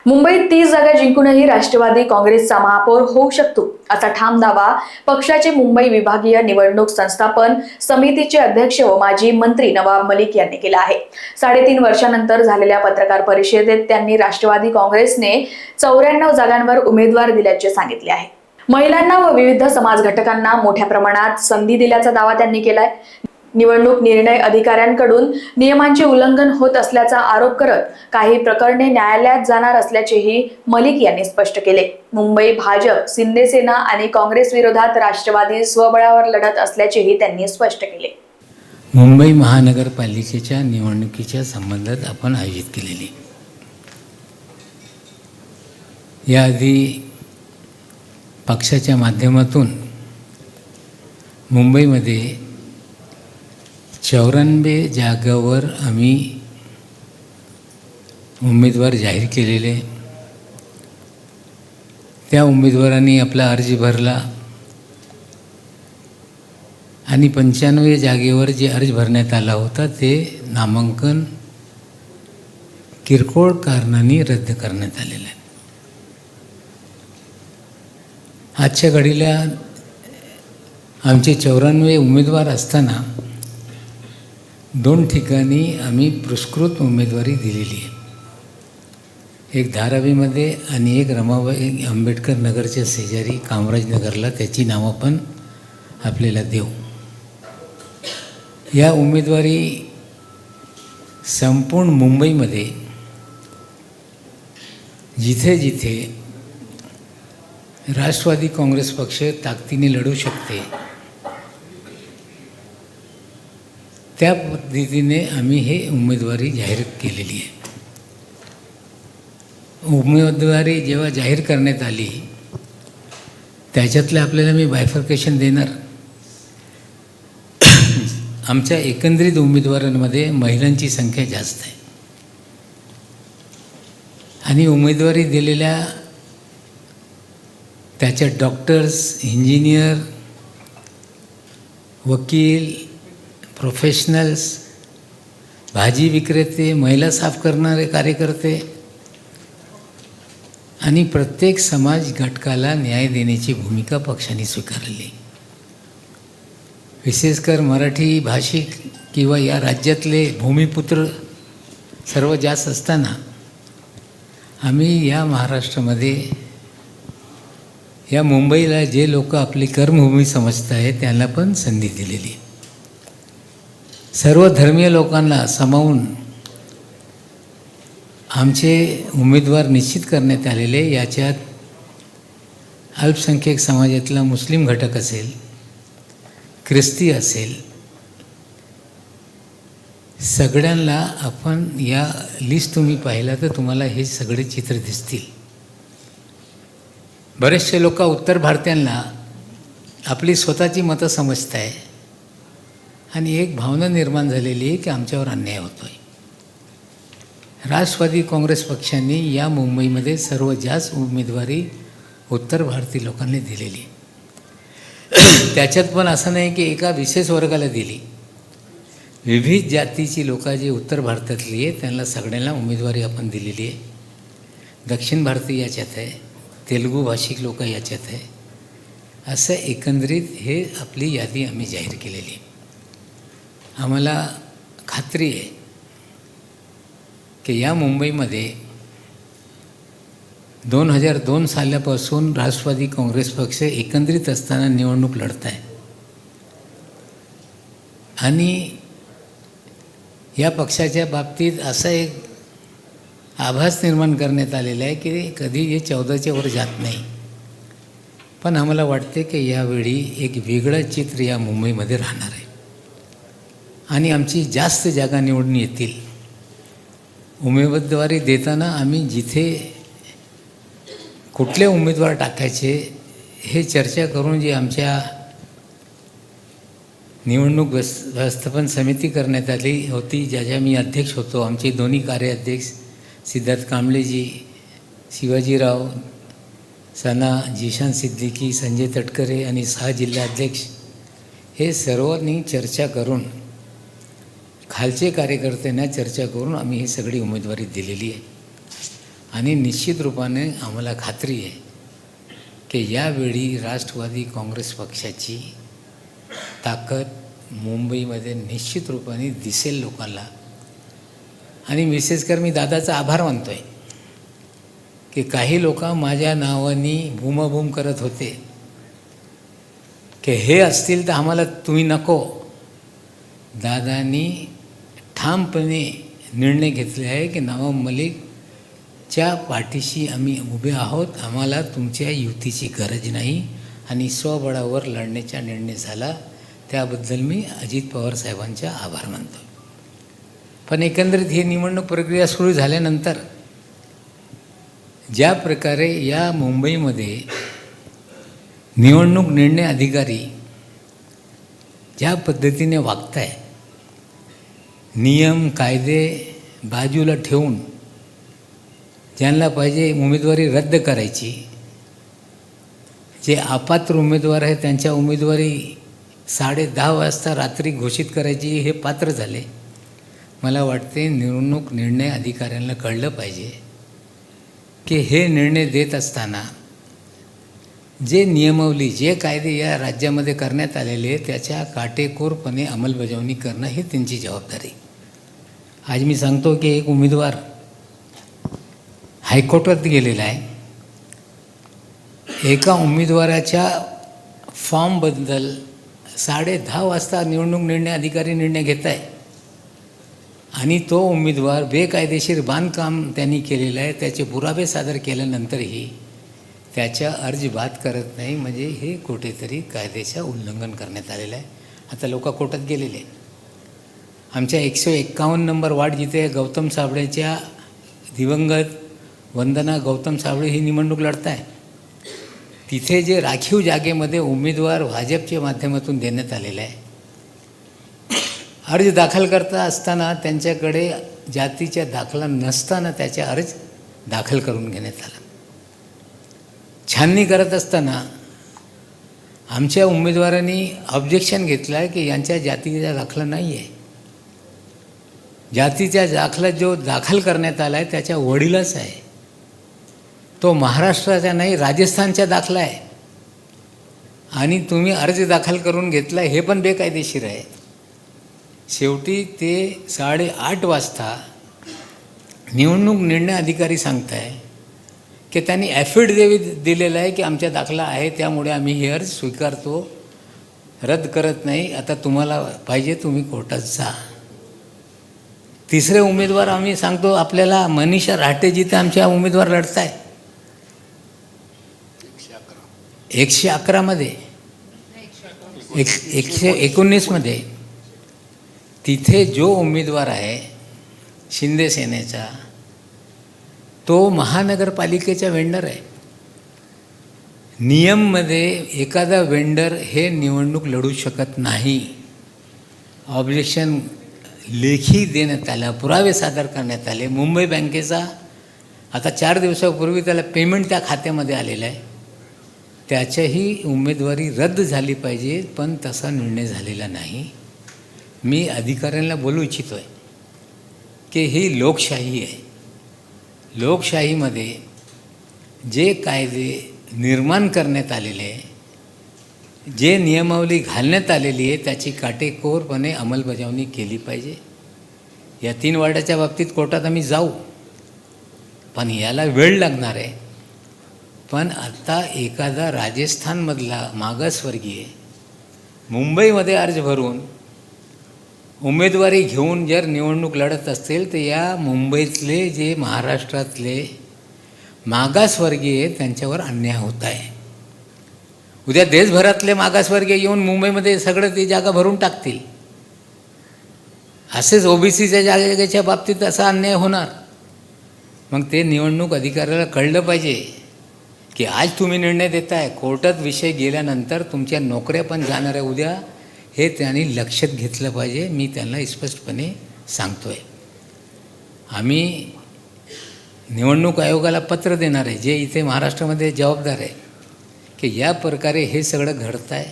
मुंबईत 30 जागा जिंकूनही राष्ट्रवादी काँग्रेसचा महापौर होऊ शकतो, असा ठाम दावा पक्षाचे मुंबई विभागीय निवडणूक संस्थापन समितीचे अध्यक्ष व माजी मंत्री नवाब मलिक यांनी केला आहे। 3.5 वर्षांनंतर झालेल्या पत्रकार परिषदेत त्यांनी राष्ट्रवादी काँग्रेसने 94 जागांवर उमेदवार दिल्याचे सांगितले आहे। महिलांना व विविध समाज घटकांना मोठ्या प्रमाणात संधी दिल्याचा दावा त्यांनी केलाय। निवडणूक निर्णय अधिकाऱ्यांकडून नियमांचे उल्लंघन होत असल्याचा आरोप करत काही प्रकरणे न्यायालयात जाणार असल्याचेही मलिक यांनी स्पष्ट केले। मुंबई भाजप, शिंदे सेना आणि काँग्रेस विरोधात राष्ट्रवादी स्वबळावर लढत असल्याचेही त्यांनी स्पष्ट केले। मुंबई महानगरपालिकेच्या निवडणुकीच्या संबंधात आपण आयोजित केलेली याआधी पक्षाच्या माध्यमातून मुंबईमध्ये 94 जागावर आम्ही उमेदवार जाहीर केलेले। त्या उमेदवारांनी आपला अर्ज भरला आणि 95 जागेवर जे अर्ज भरण्यात आला होता ते नामांकन किरकोळ कारणांनी रद्द करण्यात आलेलं आहे। आजच्या घडीला आमचे 94 उमेदवार असताना 2 ठिकाणी आम्ही पुरस्कृत उमेदवारी दिलेली आहे। एक धारावीमध्ये आणि एक रमाबाई आंबेडकर नगरच्या शेजारी कामराज नगरला, त्याची नावं पण आपल्याला देऊ। या उमेदवारी संपूर्ण मुंबईमध्ये जिथे जिथे राष्ट्रवादी काँग्रेस पक्ष ताकदीने लढू शकते त्या पद्धतीने आम्ही हे उमेदवारी जाहीर केलेली आहे। उमेदवारी जेव्हा जाहीर करण्यात आली त्याच्यातलं आपल्याला मी बायफर्केशन देणार। आमच्या एकंदरीत उमेदवारांमध्ये महिलांची संख्या जास्त आहे आणि उमेदवारी दिलेल्या त्याच्यात डॉक्टर्स, इंजिनियर, वकील, प्रोफेशनल्स, भाजी विक्रेते, महिला साफ करणारे कार्यकर्ते आणि प्रत्येक समाज घटकाला न्याय देण्याची भूमिका पक्षाने स्वीकारली। विशेषकर मराठी भाषिक किंवा या राज्यातले भूमिपुत्र सर्व जास्त असताना आम्ही या महाराष्ट्रामध्ये या मुंबईला जे लोक आपली कर्मभूमी समजत आहेत त्यांना पण संधी दिलेली। सर्व धर्मीय लोकांना सामावून आमचे उमेदवार निश्चित करण्यात आलेले। याच्यात अल्पसंख्याक समाजातला मुस्लिम घटक असेल, ख्रिस्ती असेल, सगळ्यांना आपण या लिस्ट तुम्ही पाहिला तर तुम्हाला हे सगळे चित्र दिसतील। बरेचसे लोक उत्तर भारतीयांना आपली स्वतःची मतं समजत आहे आणि एक भावना निर्माण झालेली आहे की आमच्यावर अन्याय होतो आहे। राष्ट्रवादी काँग्रेस पक्षाने या मुंबईमध्ये सर्व जास्त उमेदवारी उत्तर भारतीय लोकांनी दिलेली। त्याच्यात पण असं नाही की एका विशेष वर्गाला दिली, विविध जातीची लोक जी उत्तर भारतातली आहे त्यांना सगळ्यांना उमेदवारी आपण दिलेली आहे। दक्षिण भारतीय याच्यात आहे, तेलुगू भाषिक लोक याच्यात आहे। असं एकंदरीत हे आपली यादी आम्ही जाहीर केलेली आहे। आम्हाला खात्री आहे की या मुंबईमध्ये 2002 सालापासून राष्ट्रवादी काँग्रेस पक्ष एकत्रित असताना निवडणूक लढत आहे आणि या पक्षाच्या बाबतीत असा एक आभास निर्माण करण्यात आलेला आहे की कधी हे 14च्या वर जात नाही। पण आम्हाला वाटते की यावेळी एक वेगळं चित्र या मुंबईमध्ये राहणार आहे आणि आमची जास्त जागा निवडून येतील। उमेदवारी देताना आम्ही जिथे कुठले उमेदवार टाकायचे हे चर्चा करून जी आमच्या निवडणूक व्यवस्थापन समिती करण्यात आली होती, ज्याच्या मी अध्यक्ष होतो। आमचे दोन्ही कार्याध्यक्ष सिद्धार्थ कांबळेजी, शिवाजीराव सना, जिशान सिद्दीकी, संजय तटकरे आणि 6 जिल्हाध्यक्ष हे सर्वांनी चर्चा करून खालचे कार्यकर्त्यांना चर्चा करून आम्ही ही सगळी उमेदवारी दिलेली आहे। आणि निश्चित रूपाने आम्हाला खात्री आहे की यावेळी राष्ट्रवादी काँग्रेस पक्षाची ताकद मुंबईमध्ये निश्चित रूपाने दिसेल लोकांना. आणि विशेषकर मी दादाचा आभार मानतो आहे की काही लोक माझ्या नावाने बूमाबूम करत होते की हे असतील तर आम्हाला तुम्ही नको. दादांनी ठामपणे निर्णय घेतले आहे की नवाब मलिकच्या पाठीशी आम्ही उभे आहोत, आम्हाला तुमच्या युतीची गरज नाही आणि स्वबळावर लढण्याचा निर्णय झाला. त्याबद्दल मी अजित पवार साहेबांचा आभार मानतो. पण एकंदरीत ही निवडणूक प्रक्रिया सुरू झाल्यानंतर ज्या प्रकारे या मुंबईमध्ये निवडणूक निर्णय अधिकारी ज्या पद्धतीने वागत आहे, नियम कायदे बाजूला ठेवून ज्यांना पाहिजे उमेदवारी रद्द करायची, जे अपात्र उमेदवार आहे त्यांच्या उमेदवारी 10:30 वाजता रात्री घोषित करायची, हे पात्र झाले. मला वाटते निवडणूक निर्णय अधिकाऱ्यांना कळलं पाहिजे की हे निर्णय देत असताना जे नियमावली जे कायदे या राज्यामध्ये करण्यात आलेले त्याच्या काटेकोरपणे अंमलबजावणी करणं ही त्यांची जबाबदारी. आज मी सांगतो की एक उमेदवार हायकोर्टात गेलेला आहे. एका उमेदवाराच्या फॉर्मबद्दल 10:30 वाजता निवडणूक निर्णय अधिकारी निर्णय घेत आहे आणि तो उमेदवार बेकायदेशीर बांधकाम त्यांनी केलेलं आहे. त्याचे पुरावे सादर केल्यानंतरही त्याच्या अर्ज बाद करत नाही, म्हणजे हे कुठेतरी कायद्याचं उल्लंघन करण्यात आलेलं आहे. आता लोक कोर्टात गेलेले. आमच्या 151 नंबर वार्ड जिथे गौतम साबळेच्या दिवंगत वंदना गौतम साबळे ही निवडणूक लढत आहे, तिथे जे राखीव जागेमध्ये उमेदवार भाजपच्या माध्यमातून देण्यात आलेला आहे. अर्ज दाखल करता असताना त्यांच्याकडे जातीचा दाखला नसताना त्याचा अर्ज दाखल करून घेण्यात आला. छाननी करत असताना आमच्या उमेदवारांनी ऑब्जेक्शन घेतलं आहे की यांच्या जातीचा दाखला नाही आहे. जातीचा दाखला जो दाखल करण्यात आला आहे त्याच्या वडिलाच आहे, तो महाराष्ट्राचा नाही राजस्थानचा दाखला आहे आणि तुम्ही अर्ज दाखल करून घेतला, हे पण बेकायदेशीर आहे. शेवटी ते 8:30 वाजता निवडणूक निर्णय अधिकारी सांगत आहे की त्यांनी ॲफिडेव्हिट दिलेलं आहे की आमचा दाखला आहे, त्यामुळे आम्ही हे अर्ज स्वीकारतो, रद्द करत नाही. आता तुम्हाला पाहिजे तुम्ही कोर्टात जा. तिसरे उमेदवार आम्ही सांगतो आपल्याला मनीषा राहटे जिथे आमच्या उमेदवार लढत आहे 111 मध्ये 119 मध्ये, तिथे जो उमेदवार आहे शिंदे सेनेचा तो महानगरपालिकेचा वेंडर आहे. नियममध्ये एखादा वेंडर हे निवडणूक लढू शकत नाही. ऑब्जेक्शन लेखी देण्यात आला, पुरावे सादर करण्यात आले. मुंबई बँकेचा आता 4 दिवसापूर्वी त्याला पेमेंट त्या खात्यामध्ये आलेलं आहे, त्याच्याही उमेदवारी रद्द झाली पाहिजे, पण तसा निर्णय झालेला नाही. मी अधिकाऱ्यांना बोलू इच्छितो आहे की ही लोकशाही आहे. लोकशाहीमध्ये जे कायदे निर्माण करण्यात आलेले आहे, जे नियमावली घालण्यात आलेली आहे त्याची काटेकोरपणे अंमलबजावणी केली पाहिजे. या 3 वार्डाच्या बाबतीत कोर्टात आम्ही जाऊ, पण याला वेळ लागणार आहे. पण आता एखादा राजस्थानमधला मागासवर्गीय मुंबईमध्ये अर्ज भरून उमेदवारी घेऊन जर निवडणूक लढत असतील तर या मुंबईतले जे महाराष्ट्रातले मागासवर्गीय त्यांच्यावर अन्याय होत आहे. उद्या देशभरातले मागासवर्गीय येऊन मुंबईमध्ये सगळं ती जागा भरून टाकतील. असेच ओबीसीच्या जागेच्या बाबतीत असा अन्याय होणार. मग ते निवडणूक अधिकाऱ्याला कळलं पाहिजे की आज तुम्ही निर्णय देताय, कोर्टात विषय गेल्यानंतर तुमच्या नोकऱ्या पण जाणार आहे उद्या, हे त्यांनी लक्षात घेतलं पाहिजे. मी त्यांना स्पष्टपणे सांगतो आहे. आम्ही निवडणूक आयोगाला पत्र देणार आहे, जे इथे महाराष्ट्रामध्ये जबाबदार आहे, की या प्रकारे हे सगळं घडतं आहे.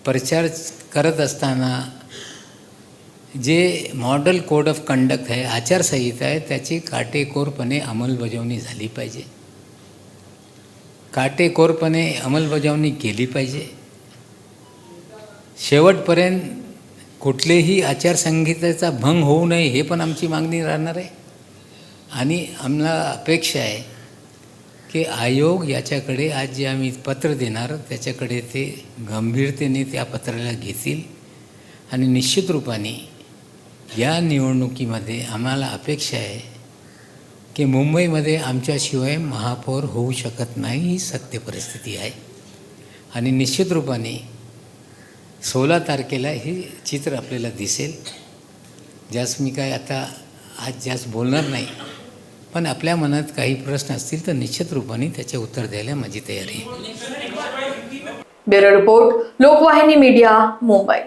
प्रचार करत असताना जे मॉडेल कोड ऑफ कंडक्ट आहे, आचारसंहिता आहे, त्याची काटेकोरपणे अंमलबजावणी झाली पाहिजे, काटेकोरपणे अंमलबजावणी केली पाहिजे. शेवटपर्यंत कुठलेही आचारसंहितेचा भंग होऊ नये हे पण आमची मागणी राहणार आहे. आणि आम्हाला अपेक्षा आहे की आयोग याच्याकडे आज जे आम्ही पत्र देणार त्याच्याकडे ते गंभीरतेने त्या पत्राला घेतील. आणि निश्चित रूपाने या निवडणुकीमध्ये आम्हाला अपेक्षा आहे की मुंबईमध्ये आमच्याशिवाय महापौर होऊ शकत नाही, ही सत्य परिस्थिती आहे. आणि निश्चित रूपाने 16 तारखेला हे चित्र आपल्याला दिसेल. ज्यास मी काय आता आज जास्त बोलणार नाही, पण आपल्या मनात काही प्रश्न असतील तर निश्चित रूपाने त्याचे उत्तर द्यायला माझी तयारी आहे. Bureau report, Lokvahini media, Mumbai.